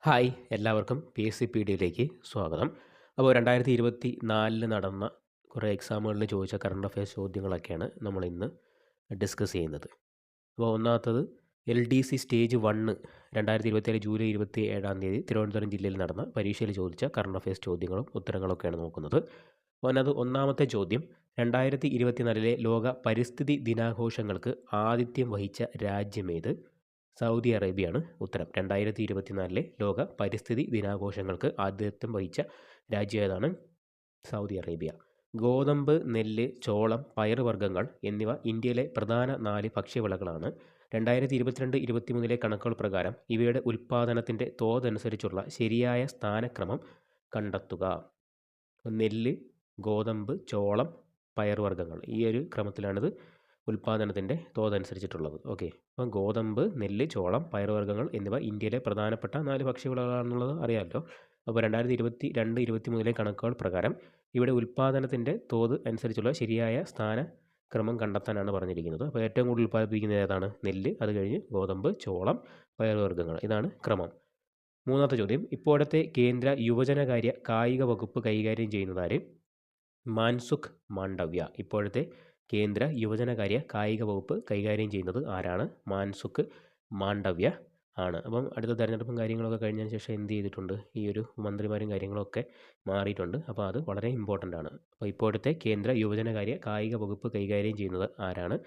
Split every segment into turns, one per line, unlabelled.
Hi എല്ലാവർക്കും PSC PD സ്വാഗതം. അപ്പോൾ 2024 നടന്ന കുറേ എക്സാമുകളിൽ ചോദിച്ച കറണ്ട് അഫയേഴ്സ് ചോദ്യങ്ങളൊക്കെയാണ് നമ്മൾ ഇന്ന് ഡിസ്കസ് ചെയ്യുന്നത്. അപ്പോൾ ഒന്നാമത്തത് LDC സ്റ്റേജ് 1 2027 ജൂലൈ 27 തിരുവനന്തപുരം ജില്ലയിൽ നടന്ന പരീക്ഷയിൽ ചോദിച്ച കറണ്ട് അഫയേഴ്സ് ചോദ്യങ്ങളും ഉത്തരങ്ങളൊക്കെയാണ് നോക്കുന്നത്. ഒന്നാമത്തെ ചോദ്യം 2024 ലോക പരിസ്ഥിതി ദിനാഘോഷങ്ങൾക്ക് ആതിഥ്യം വഹിച്ച രാജ്യമേത്? സൗദി അറേബ്യയാണ് ഉത്തരം. 2024 ലോക പരിസ്ഥിതി ദിനാഘോഷങ്ങൾക്ക് ആതിഥ്യം വഹിച്ച രാജ്യം ഏതാണ്? Saudi Arabia. ഗോതമ്പ്, നെല്ല്, ചോളം, പയറുവർഗ്ഗങ്ങൾ എന്നിവ ഇന്ത്യയിലെ പ്രധാന 4 ഭക്ഷ്യവിളകളാണ്. 2022-23 കണക്കുകൾ പ്രകാരം ഇവയുടെ ഉൽപ്പാദനത്തിൻ്റെ തോതനുസരിച്ചുള്ള ശരിയായ സ്ഥാനക്രമം കണ്ടെത്തുക. നെല്ല്, ഗോതമ്പ്, ചോളം, പയറുവർഗ്ഗങ്ങൾ ഈ ഒരു ക്രമത്തിലാണിത് ഉൽപ്പാദനത്തിൻ്റെ തോതനുസരിച്ചിട്ടുള്ളത്. ഓക്കെ, അപ്പം ഗോതമ്പ്, നെല്ല്, ചോളം, പയറുവർഗ്ഗങ്ങൾ എന്നിവ ഇന്ത്യയിലെ പ്രധാനപ്പെട്ട 4 ഭക്ഷ്യവിളകളാണെന്നുള്ളത് അറിയാമല്ലോ. അപ്പോൾ 2022-23 കണക്കുകൾ പ്രകാരം ഇവിടെ ഉൽപ്പാദനത്തിൻ്റെ തോത് അനുസരിച്ചുള്ള ശരിയായ സ്ഥാനക്രമം കണ്ടെത്താനാണ് പറഞ്ഞിരിക്കുന്നത്. അപ്പോൾ ഏറ്റവും കൂടുതൽ ഉൽപ്പാദിപ്പിക്കുന്നത് ഏതാണ്? നെല്ല്, അത് കഴിഞ്ഞ് ഗോതമ്പ്, ചോളം, പയറുവർഗ്ഗങ്ങൾ, ഇതാണ് ക്രമം. മൂന്നാമത്തെ ചോദ്യം, ഇപ്പോഴത്തെ കേന്ദ്ര യുവജനകാര്യ കായിക വകുപ്പ് കൈകാര്യം ചെയ്യുന്നതാര്? മാൻസുഖ് മാണ്ഡവ്യ. ഇപ്പോഴത്തെ കേന്ദ്ര യുവജനകാര്യ കായിക വകുപ്പ് കൈകാര്യം ചെയ്യുന്നത് ആരാണ്? മാൻസുഖ് മാണ്ഡവ്യ ആണ്. അപ്പം അടുത്ത തെരഞ്ഞെടുപ്പും കാര്യങ്ങളൊക്കെ കഴിഞ്ഞതിന് ശേഷം എന്ത് ചെയ്തിട്ടുണ്ട്? ഈ ഒരു മന്ത്രിമാരും കാര്യങ്ങളൊക്കെ മാറിയിട്ടുണ്ട്. അപ്പോൾ അത് വളരെ ഇമ്പോർട്ടൻ്റ് ആണ്. അപ്പോൾ ഇപ്പോഴത്തെ കേന്ദ്ര യുവജനകാര്യ കായിക വകുപ്പ് കൈകാര്യം ചെയ്യുന്നത് ആരാണ്?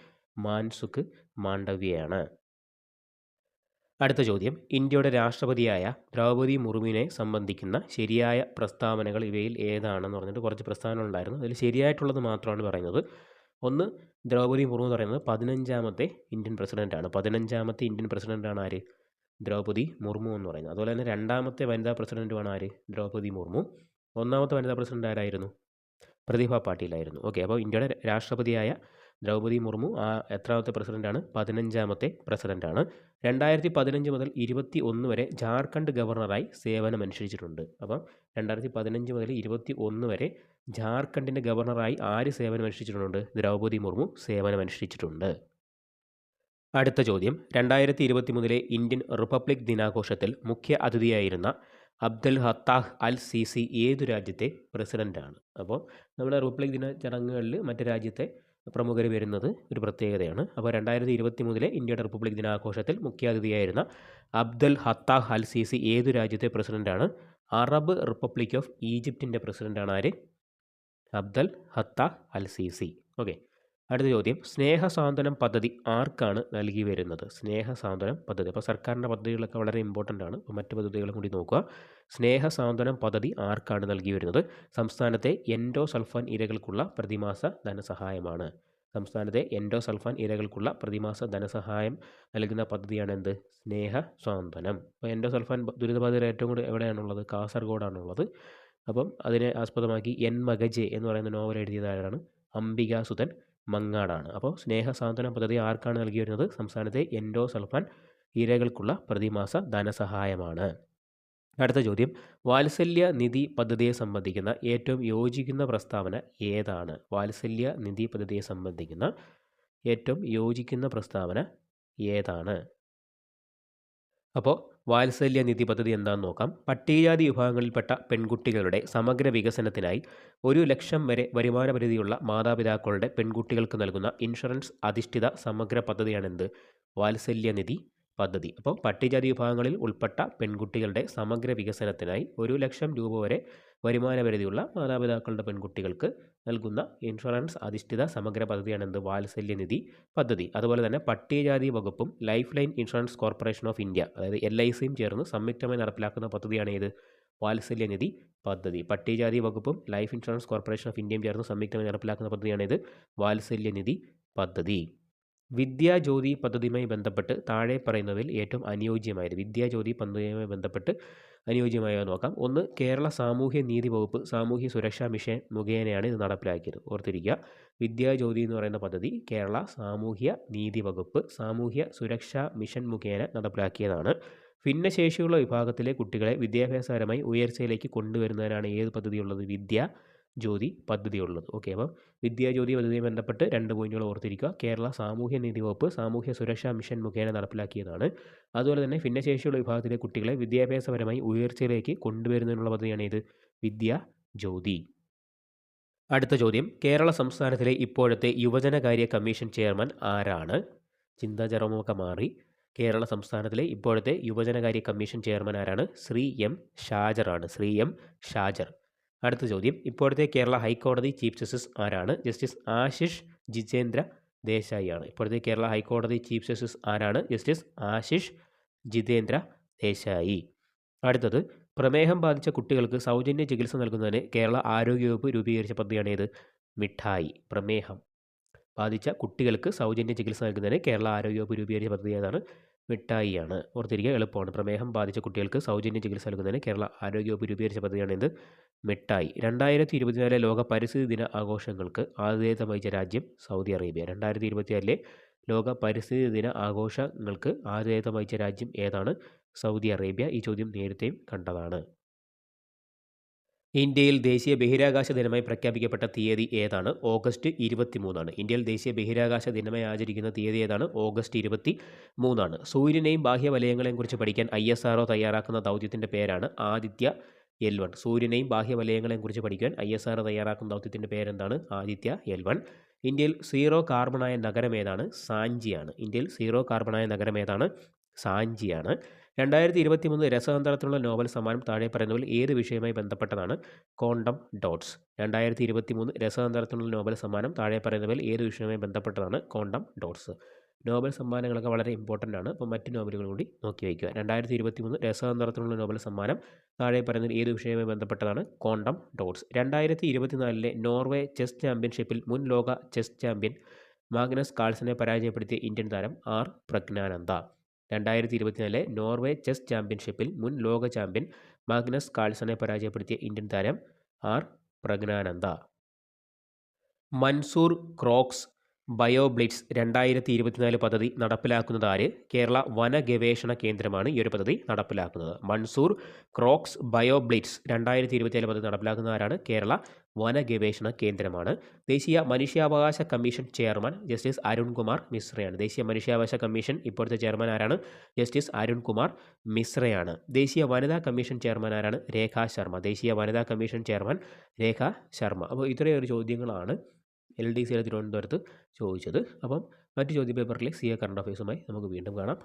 മാൻസുഖ് മാണ്ഡവ്യയാണ്. അടുത്ത ചോദ്യം, ഇന്ത്യയുടെ രാഷ്ട്രപതിയായ ദ്രൗപദി മുർമുവിനെ സംബന്ധിക്കുന്ന ശരിയായ പ്രസ്താവനകൾ ഇവയിൽ ഏതാണെന്ന് പറഞ്ഞിട്ട് കുറച്ച് പ്രസ്താവനകൾ ഉണ്ടായിരുന്നു. അതിൽ ശരിയായിട്ടുള്ളത് മാത്രമാണ് പറയുന്നത്. ഒന്ന്, ദ്രൗപദി മുർമു എന്ന് പറയുന്നത് 15ാമത്തെ ഇന്ത്യൻ പ്രസിഡൻ്റാണ്. 15ാമത്തെ ഇന്ത്യൻ പ്രസിഡൻ്റാണ് ആര്? ദ്രൗപദി മുർമു എന്ന് പറയുന്നത്. അതുപോലെ തന്നെ 2ാമത്തെ വനിതാ പ്രസിഡൻറ്റുമാണ് ആര്? ദ്രൗപദി മുർമു. 1ാമത്തെ വനിതാ പ്രസിഡന്റ് ആരായിരുന്നു? പ്രതിഭ പാട്ടീലായിരുന്നു. ഓക്കെ, അപ്പോൾ ഇന്ത്യയുടെ രാഷ്ട്രപതിയായ ദ്രൗപദി മുർമു എത്രാമത്തെ പ്രസിഡൻ്റാണ്? 15ാമത്തെ പ്രസിഡൻ്റാണ്. 2015 മുതൽ 21 വരെ ജാർഖണ്ഡ് ഗവർണറായി സേവനമനുഷ്ഠിച്ചിട്ടുണ്ട്. അപ്പം 2015 മുതൽ 21 വരെ ജാർഖണ്ഡിൻ്റെ ഗവർണറായി ആര് സേവനമനുഷ്ഠിച്ചിട്ടുണ്ട്? ദ്രൗപദി മുർമു സേവനമനുഷ്ഠിച്ചിട്ടുണ്ട്. അടുത്ത ചോദ്യം, 2023 ഇന്ത്യൻ റിപ്പബ്ലിക് ദിനാഘോഷത്തിൽ മുഖ്യ അതിഥിയായിരുന്ന അബ്ദൽ ഫത്താഹ് അൽ സിസി ഏതു രാജ്യത്തെ പ്രസിഡൻ്റാണ്? അപ്പോൾ നമ്മുടെ റിപ്പബ്ലിക് ദിന ചടങ്ങുകളിൽ മറ്റ് രാജ്യത്തെ പ്രമുഖർ വരുന്നത് ഒരു പ്രത്യേകതയാണ്. അപ്പോൾ 2023 ഇന്ത്യയുടെ റിപ്പബ്ലിക് ദിനാഘോഷത്തിൽ മുഖ്യാതിഥിയായിരുന്ന അബ്ദൽ ഫത്താഹ് അൽ സിസി ഏതു രാജ്യത്തെ പ്രസിഡൻ്റാണ്? അറബ് റിപ്പബ്ലിക് ഓഫ് ഈജിപ്തിൻ്റെ പ്രസിഡൻ്റാണ് ആര്? Abdel Fattah al Sisi. Okay, അടുത്ത ചോദ്യം, സ്നേഹസാന്ത്വനം പദ്ധതി ആർക്കാണ് നൽകി വരുന്നത്? സ്നേഹസാന്ത്വനം പദ്ധതി, അപ്പോൾ സർക്കാരിൻ്റെ പദ്ധതികളൊക്കെ വളരെ ഇമ്പോർട്ടൻ്റ് ആണ്. അപ്പോൾ മറ്റ് പദ്ധതികളും കൂടി നോക്കുക. സ്നേഹസാന്ത്വനം പദ്ധതി ആർക്കാണ് നൽകി വരുന്നത്? സംസ്ഥാനത്തെ എൻഡോസൾഫാൻ ഇരകൾക്കുള്ള പ്രതിമാസ ധനസഹായമാണ്. സംസ്ഥാനത്തെ എൻഡോസൾഫാൻ ഇരകൾക്കുള്ള പ്രതിമാസ ധനസഹായം നൽകുന്ന പദ്ധതിയാണ് എന്ത്? സ്നേഹസാന്ത്വനം. അപ്പോൾ എൻഡോസൾഫാൻ ദുരിതബാധിതർ ഏറ്റവും കൂടുതൽ എവിടെയാണുള്ളത്? കാസർഗോഡാണുള്ളത്. അപ്പം അതിനെ ആസ്പദമാക്കി എൻ മഗജെ എന്ന് പറയുന്ന നോവൽ എഴുതിയതാരാണ്? അംബികാസുധൻ മങ്ങാടാണ്. അപ്പോൾ സ്നേഹസാന്ത്വന പദ്ധതി ആർക്കാണ് നൽകി വരുന്നത്? സംസ്ഥാനത്തെ എൻഡോസൾഫാൻ ഇരകൾക്കുള്ള പ്രതിമാസ ധനസഹായമാണ്. അടുത്ത ചോദ്യം, വാത്സല്യ നിധി പദ്ധതിയെ സംബന്ധിക്കുന്ന ഏറ്റവും യോജിക്കുന്ന പ്രസ്താവന ഏതാണ്? വാത്സല്യ നിധി പദ്ധതിയെ സംബന്ധിക്കുന്ന ഏറ്റവും യോജിക്കുന്ന പ്രസ്താവന ഏതാണ്? അപ്പോൾ വാത്സല്യ നിധി പദ്ധതി എന്താണെന്ന് നോക്കാം. പട്ടികജാതി വിഭാഗങ്ങളിൽപ്പെട്ട പെൺകുട്ടികളുടെ സമഗ്ര വികസനത്തിനായി 1 ലക്ഷം വരെ വരുമാന പരിധിയുള്ള മാതാപിതാക്കളുടെ പെൺകുട്ടികൾക്ക് നൽകുന്ന ഇൻഷുറൻസ് അധിഷ്ഠിത സമഗ്ര പദ്ധതിയാണ് എന്ത്? വാത്സല്യ നിധി പദ്ധതി. അപ്പോൾ പട്ടികജാതി വിഭാഗങ്ങളിൽ ഉൾപ്പെട്ട പെൺകുട്ടികളുടെ സമഗ്ര വികസനത്തിനായി 1 ലക്ഷം രൂപ വരെ വരുമാന പരിധിയുള്ള മാതാപിതാക്കളുടെ പെൺകുട്ടികൾക്ക് നൽകുന്ന ഇൻഷുറൻസ് അധിഷ്ഠിത സമഗ്ര പദ്ധതിയാണ് എന്ത്? വാത്സല്യ നിധി പദ്ധതി. അതുപോലെ തന്നെ പട്ടികജാതി വകുപ്പും life line insurance corporation of India, അതായത് LICയും ചേർന്ന് സംയുക്തമായി നടപ്പിലാക്കുന്ന പദ്ധതിയാണ് ഏത്? വാത്സല്യ നിധി പദ്ധതി. പട്ടികജാതി വകുപ്പും ലൈഫ് ഇൻഷുറൻസ് കോർപ്പറേഷൻ ഓഫ് ഇന്ത്യയും ചേർന്ന് സംയുക്തമായി നടപ്പിലാക്കുന്ന പദ്ധതിയാണ് ഏത്? വാത്സല്യ നിധി പദ്ധതി. വിദ്യാജ്യോതി പദ്ധതിയുമായി ബന്ധപ്പെട്ട് താഴെ പറയുന്നതിൽ ഏറ്റവും അനുയോജ്യമായത്, വിദ്യാജ്യോതി പദ്ധതിയുമായി ബന്ധപ്പെട്ട് അനുയോജ്യമായവ നോക്കാം. ഒന്ന്, കേരള സാമൂഹ്യ നീതി വകുപ്പ് സാമൂഹ്യ സുരക്ഷാ മിഷൻ മുഖേനയാണ് ഇത് നടപ്പിലാക്കിയത്. ഓർത്തിരിക്കുക, വിദ്യാജ്യോതി എന്ന് പറയുന്ന പദ്ധതി കേരള സാമൂഹ്യ നീതി വകുപ്പ് സാമൂഹ്യ സുരക്ഷാ മിഷൻ മുഖേന നടപ്പിലാക്കിയതാണ്. ഭിന്നശേഷിയുള്ള വിഭാഗത്തിലെ കുട്ടികളെ വിദ്യാഭ്യാസപരമായി ഉയർച്ചയിലേക്ക് കൊണ്ടുവരുന്നതിനാണ് ഏത് പദ്ധതിയുള്ളത്? വിദ്യാ ജ്യോതി പദ്ധതി ഉള്ളത്. ഓക്കെ, അപ്പം വിദ്യാജ്യോതി പദ്ധതിയുമായി ബന്ധപ്പെട്ട് 2 പോയിന്റുകൾ ഓർത്തിരിക്കുക. കേരള സാമൂഹ്യനീതി വകുപ്പ് സാമൂഹ്യ സുരക്ഷാ മിഷൻ മുഖേന നടപ്പിലാക്കിയതാണ്. അതുപോലെ തന്നെ ഭിന്നശേഷിയുള്ള വിഭാഗത്തിലെ കുട്ടികളെ വിദ്യാഭ്യാസപരമായി ഉയർച്ചയിലേക്ക് കൊണ്ടുവരുന്നതിനുള്ള പദ്ധതിയാണ് ഇത് വിദ്യാജ്യോതി. അടുത്ത ചോദ്യം, കേരള സംസ്ഥാനത്തിലെ ഇപ്പോഴത്തെ യുവജനകാര്യ കമ്മീഷൻ ചെയർമാൻ ആരാണ്? ചിന്താ ജെറോമൊക്കെ മാറി. കേരള സംസ്ഥാനത്തിലെ ഇപ്പോഴത്തെ യുവജനകാര്യ കമ്മീഷൻ ചെയർമാൻ ആരാണ്? ശ്രീ എം ഷാജർ ആണ്. ശ്രീ എം ഷാജർ. അടുത്ത ചോദ്യം, ഇപ്പോഴത്തെ കേരള ഹൈക്കോടതി ചീഫ് ജസ്റ്റിസ് ആരാണ്? ജസ്റ്റിസ് ആശിഷ് ജിതേന്ദ്ര ദേശായി ആണ്. ഇപ്പോഴത്തെ കേരള ഹൈക്കോടതി ചീഫ് ജസ്റ്റിസ് ആരാണ്? ജസ്റ്റിസ് ആശിഷ് ജിതേന്ദ്ര ദേശായി. അടുത്തത്, പ്രമേഹം ബാധിച്ച കുട്ടികൾക്ക് സൗജന്യ ചികിത്സ നൽകുന്നതിന് കേരള ആരോഗ്യവകുപ്പ് രൂപീകരിച്ച പദ്ധതിയാണ് ഏത്? മിഠായി. പ്രമേഹം ബാധിച്ച കുട്ടികൾക്ക് സൗജന്യ ചികിത്സ നൽകുന്നതിന് കേരള ആരോഗ്യവകുപ്പ് രൂപീകരിച്ച പദ്ധതി ഏതാണ്? മിഠായിയാണ്. ഓർത്തിരിക്കുക, എളുപ്പമാണ്. പ്രമേഹം ബാധിച്ച കുട്ടികൾക്ക് സൗജന്യ ചികിത്സ നൽകുന്നതിന് കേരള ആരോഗ്യവകുപ്പ് രൂപീകരിച്ച പദ്ധതിയാണ് എന്ത്? മിഠായി. 2024 ലോക പരിസ്ഥിതി ദിന ആഘോഷങ്ങൾക്ക് ആതിഥേയത്വം വഹിച്ച രാജ്യം സൗദി അറേബ്യ. 2024 ലോക പരിസ്ഥിതി ദിന ആഘോഷങ്ങൾക്ക് ആതിഥേയത്വം വഹിച്ച രാജ്യം ഏതാണ്? Saudi Arabia. ഈ ചോദ്യം നേരത്തെയും കണ്ടതാണ്. ഇന്ത്യയിൽ ദേശീയ ബഹിരാകാശ ദിനമായി പ്രഖ്യാപിക്കപ്പെട്ട തീയതി ഏതാണ്? ഓഗസ്റ്റ് 23 ഇന്ത്യയിൽ ദേശീയ ബഹിരാകാശ ദിനമായി ആചരിക്കുന്ന തീയതി ഏതാണ്? ഓഗസ്റ്റ് 23 സൂര്യനെയും ബാഹ്യവലയങ്ങളെയും കുറിച്ച് പഠിക്കാൻ ISRO തയ്യാറാക്കുന്ന ദൗത്യത്തിൻ്റെ പേരാണ് ആദിത്യ L1. സൂര്യനെയും ബാഹ്യവലയങ്ങളെയും കുറിച്ച് പഠിക്കാൻ ISRO തയ്യാറാക്കുന്ന ദൗത്യത്തിൻ്റെ പേരെന്താണ്? ആദിത്യ L1. ഇന്ത്യയിൽ സീറോ കാർബണായ നഗരം ഏതാണ്? സാഞ്ചിയാണ്. ഇന്ത്യയിൽ സീറോ കാർബണായ നഗരം ഏതാണ്? സാഞ്ചിയാണ്. 2023 രസതന്ത്രത്തിനുള്ള നോബൽ സമ്മാനം താഴെ പറയുന്നതിൽ ഏത് വിഷയവുമായി ബന്ധപ്പെട്ടതാണ്? Quantum dots. 2023 രസതന്ത്രത്തിനുള്ള നോബൽ സമ്മാനം താഴെ പറയുന്നതിൽ ഏത് വിഷയവുമായി ബന്ധപ്പെട്ടതാണ്? Quantum dots. നോബൽ സമ്മാനങ്ങളൊക്കെ വളരെ ഇമ്പോർട്ടൻ്റ് ആണ്. അപ്പോൾ മറ്റ് നോബലുകൾ കൂടി നോക്കി വയ്ക്കുക. 2023 രസതന്ത്രത്തിനുള്ള നോബൽ സമ്മാനം താഴെ പറയുന്നതിൽ ഏത് വിഷയവുമായി ബന്ധപ്പെട്ടതാണ്? Quantum dots. 2024 നോർവേ ചെസ് ചാമ്പ്യൻഷിപ്പിൽ മുൻ ലോക ചെസ് ചാമ്പ്യൻ മാഗ്നസ് കാൾസനെ പരാജയപ്പെടുത്തിയ ഇന്ത്യൻ താരം ആർ പ്രജ്ഞാനന്ദ. 2024 നോർവേ ചെസ് ചാമ്പ്യൻഷിപ്പിൽ മുൻ ലോക ചാമ്പ്യൻ മാഗ്നസ് കാൾസനെ പരാജയപ്പെടുത്തിയ ഇന്ത്യൻ താരം ആർ പ്രജ്ഞാനന്ദ. മൻസൂർ ക്രോക്സ് ബയോബ്ലിറ്റ്സ് 2024 പദ്ധതി നടപ്പിലാക്കുന്നത് ആര്? കേരള വന ഗവേഷണ കേന്ദ്രമാണ് ഈ ഒരു പദ്ധതി നടപ്പിലാക്കുന്നത്. മൻസൂർ ക്രോക്സ് ബയോബ്ലിറ്റ്സ് 2024 പദ്ധതി നടപ്പിലാക്കുന്ന ആരാണ്? കേരള വന ഗവേഷണ കേന്ദ്രമാണ്. ദേശീയ മനുഷ്യാവകാശ കമ്മീഷൻ ചെയർമാൻ ജസ്റ്റിസ് അരുൺകുമാർ മിശ്രയാണ്. ദേശീയ മനുഷ്യാവകാശ കമ്മീഷൻ ഇപ്പോഴത്തെ ചെയർമാൻ ആരാണ്? ജസ്റ്റിസ് അരുൺകുമാർ മിശ്രയാണ്. ദേശീയ വനിതാ കമ്മീഷൻ ചെയർമാൻ ആരാണ്? രേഖ ശർമ്മ. ദേശീയ വനിതാ കമ്മീഷൻ ചെയർമാൻ രേഖ ശർമ്മ. അപ്പോൾ ഇത്രയൊരു ചോദ്യങ്ങളാണ് LDC തിരുവനന്തപുരത്ത് ചോദിച്ചത്. അപ്പം മറ്റ് ചോദ്യപേപ്പറിലെ CA കറണ്ട് അഫയേഴ്സുമായി നമുക്ക് വീണ്ടും കാണാം.